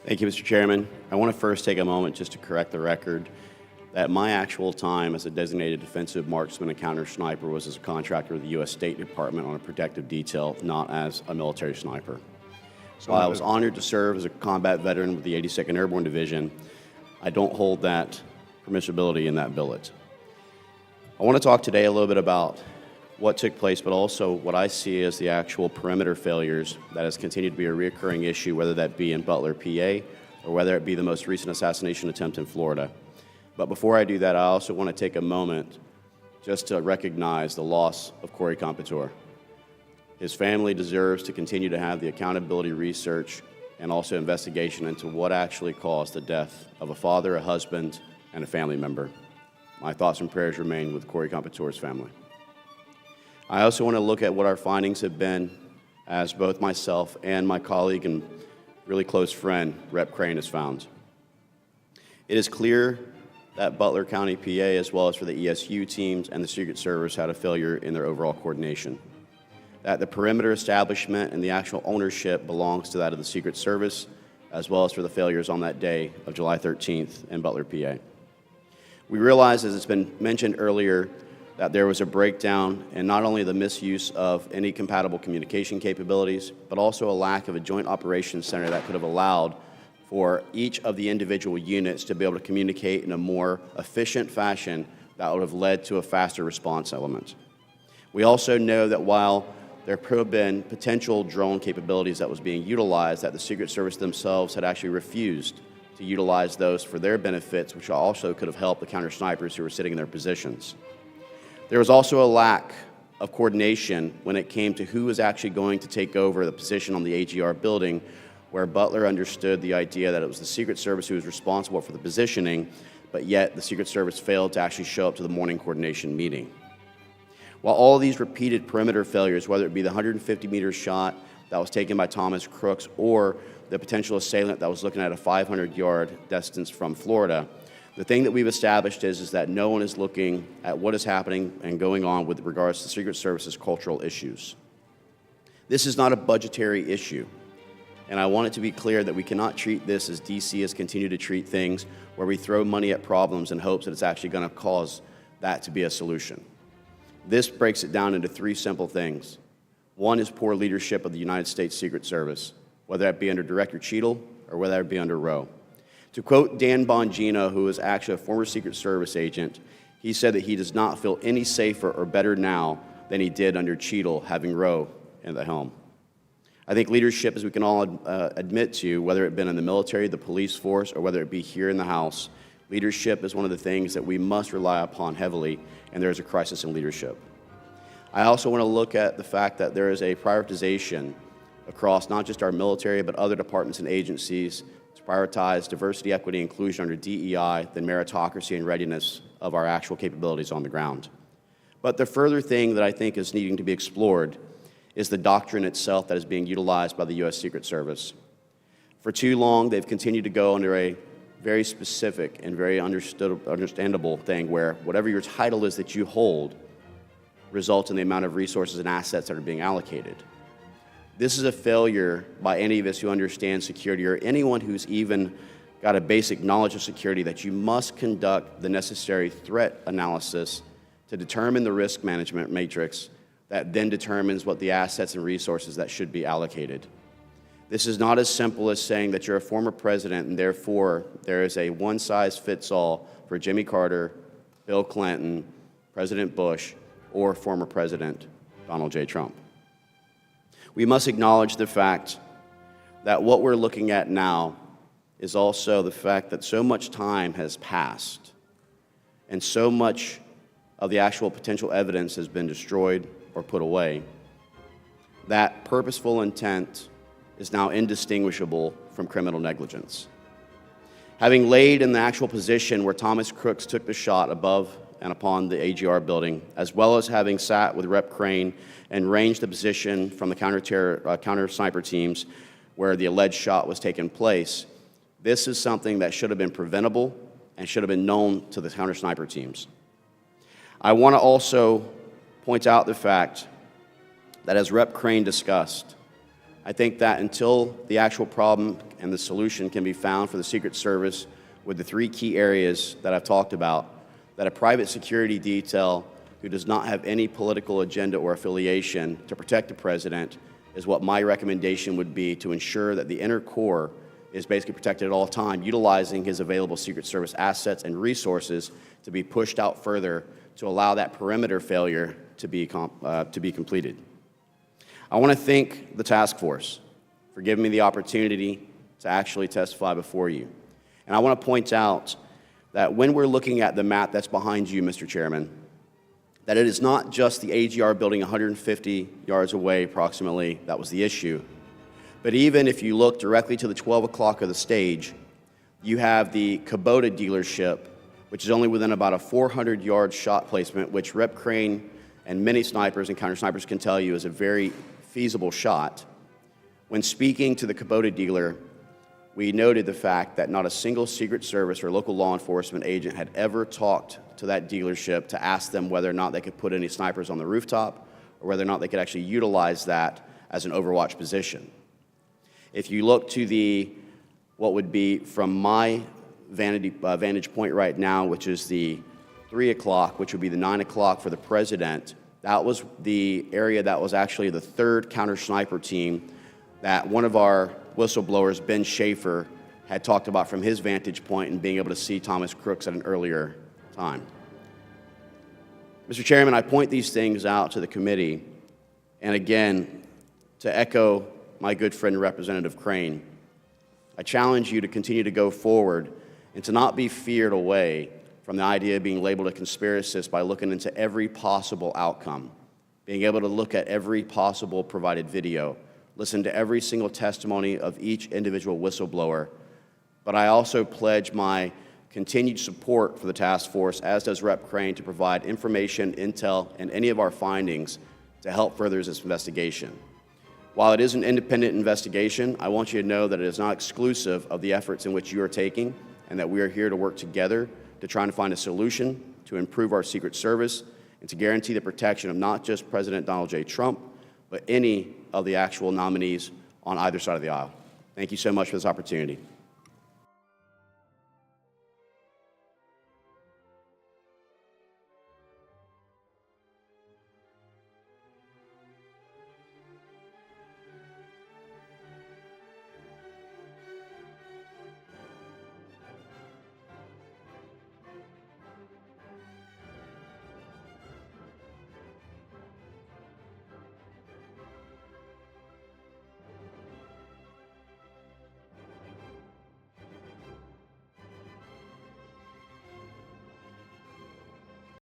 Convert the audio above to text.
Thank you, Mr. Chairman. I want to first take a moment just to correct the record that my actual time as a designated defensive marksman and counter sniper was as a contractor with the U.S. State Department on a protective detail, not as a military sniper. While I was honored to serve as a combat veteran with the 82nd Airborne Division, I don't hold that permissibility in that billet. I want to talk today a little bit about what took place, but also what I see as the actual perimeter failures that has continued to be a recurring issue, whether that be in Butler, PA, or whether it be the most recent assassination attempt in Florida. But before I do that, I also want to take a moment just to recognize the loss of Corey Competeur. His family deserves to continue to have the accountability research and also investigation into what actually caused the death of a father, a husband, and a family member. My thoughts and prayers remain with Corey Competeur's family. I also want to look at what our findings have been as both myself and my colleague and really close friend, Rep. Crane, has found. It is clear that Butler County, PA, as well as for the ESU teams and the Secret Service, had a failure in their overall coordination. That the perimeter establishment and the actual ownership belongs to that of the Secret Service, as well as for the failures on that day of July 13th in Butler, PA. We realize, as it's been mentioned earlier, that there was a breakdown in not only the misuse of any compatible communication capabilities, but also a lack of a joint operations center that could have allowed for each of the individual units to be able to communicate in a more efficient fashion that would have led to a faster response element. We also know that while there could have been potential drone capabilities that was being utilized, that the Secret Service themselves had actually refused to utilize those for their benefits, which also could have helped the counter snipers who were sitting in their positions. There was also a lack of coordination when it came to who was actually going to take over the position on the AGR building, where Butler understood the idea that it was the Secret Service who was responsible for the positioning, but yet the Secret Service failed to actually show up to the morning coordination meeting. While all of these repeated perimeter failures, whether it be the 150-meter shot that was taken by Thomas Crooks or the potential assailant that was looking at a 500-yard distance from Florida, the thing that we've established is that no one is looking at what is happening and going on with regards to Secret Service's cultural issues. This is not a budgetary issue, and I want it to be clear that we cannot treat this as DC has continued to treat things, where we throw money at problems in hopes that it's actually going to cause that to be a solution. This breaks it down into three simple things. One is poor leadership of the United States Secret Service, whether that be under Director Cheadle or whether that be under Rowe. To quote Dan Bongino, who is actually a former Secret Service agent, he said that he does not feel any safer or better now than he did under Cheadle, having Rowe in the helm. I think leadership, as we can all admit to, whether it be in the military, the police force, or whether it be here in the House, leadership is one of the things that we must rely upon heavily, and there is a crisis in leadership. I also want to look at the fact that there is a prioritization across not just our military, but other departments and agencies to prioritize diversity, equity, inclusion under DEI, the meritocracy and readiness of our actual capabilities on the ground. But the further thing that I think is needing to be explored is the doctrine itself that is being utilized by the U.S. Secret Service. For too long, they've continued to go under a very specific and very understandable thing where whatever your title is that you hold results in the amount of resources and assets that are being allocated. This is a failure by any of us who understand security, or anyone who's even got a basic knowledge of security, that you must conduct the necessary threat analysis to determine the risk management matrix that then determines what the assets and resources that should be allocated. This is not as simple as saying that you're a former president and therefore there is a one-size-fits-all for Jimmy Carter, Bill Clinton, President Bush, or former President Donald J. Trump. We must acknowledge the fact that what we're looking at now is also the fact that so much time has passed and so much of the actual potential evidence has been destroyed or put away, that purposeful intent is now indistinguishable from criminal negligence. Having laid in the actual position where Thomas Crooks took the shot above and upon the AGR building, as well as having sat with Rep. Crane and ranged the position from the counter sniper teams where the alleged shot was taking place, this is something that should have been preventable and should have been known to the counter sniper teams. I want to also point out the fact that, as Rep. Crane discussed, I think that until the actual problem and the solution can be found for the Secret Service with the three key areas that I've talked about, that a private security detail who does not have any political agenda or affiliation to protect the president is what my recommendation would be, to ensure that the inner core is basically protected at all times, utilizing his available Secret Service assets and resources to be pushed out further to allow that perimeter failure to be completed. I want to thank the task force for giving me the opportunity to actually testify before you. And I want to point out that when we're looking at the map that's behind you, Mr. Chairman, that it is not just the AGR building 150 yards away approximately that was the issue, but even if you look directly to the 12 o'clock of the stage, you have the Kubota dealership, which is only within about a 400-yard shot placement, which Rep. Crane and many snipers and counter snipers can tell you is a very feasible shot. When speaking to the Kubota dealer, we noted the fact that not a single Secret Service or local law enforcement agent had ever talked to that dealership to ask them whether or not they could put any snipers on the rooftop or whether or not they could actually utilize that as an overwatch position. If you look to what would be from my vantage point right now, which is the 3 o'clock, which would be the 9 o'clock for the president, that was the area that was actually the third counter sniper team that one of our whistleblowers, Ben Schaefer, had talked about from his vantage point and being able to see Thomas Crooks at an earlier time. Mr. Chairman, I point these things out to the committee, and again, to echo my good friend Representative Crane, I challenge you to continue to go forward and to not be feared away from the idea of being labeled a conspiracist by looking into every possible outcome, being able to look at every possible provided video, listen to every single testimony of each individual whistleblower. But I also pledge my continued support for the task force, as does Rep. Crane, to provide information, intel, and any of our findings to help further this investigation. While it is an independent investigation, I want you to know that it is not exclusive of the efforts in which you are taking, and that we are here to work together to try and find a solution to improve our Secret Service and to guarantee the protection of not just President Donald J. Trump, but any of the actual nominees on either side of the aisle. Thank you so much for this opportunity.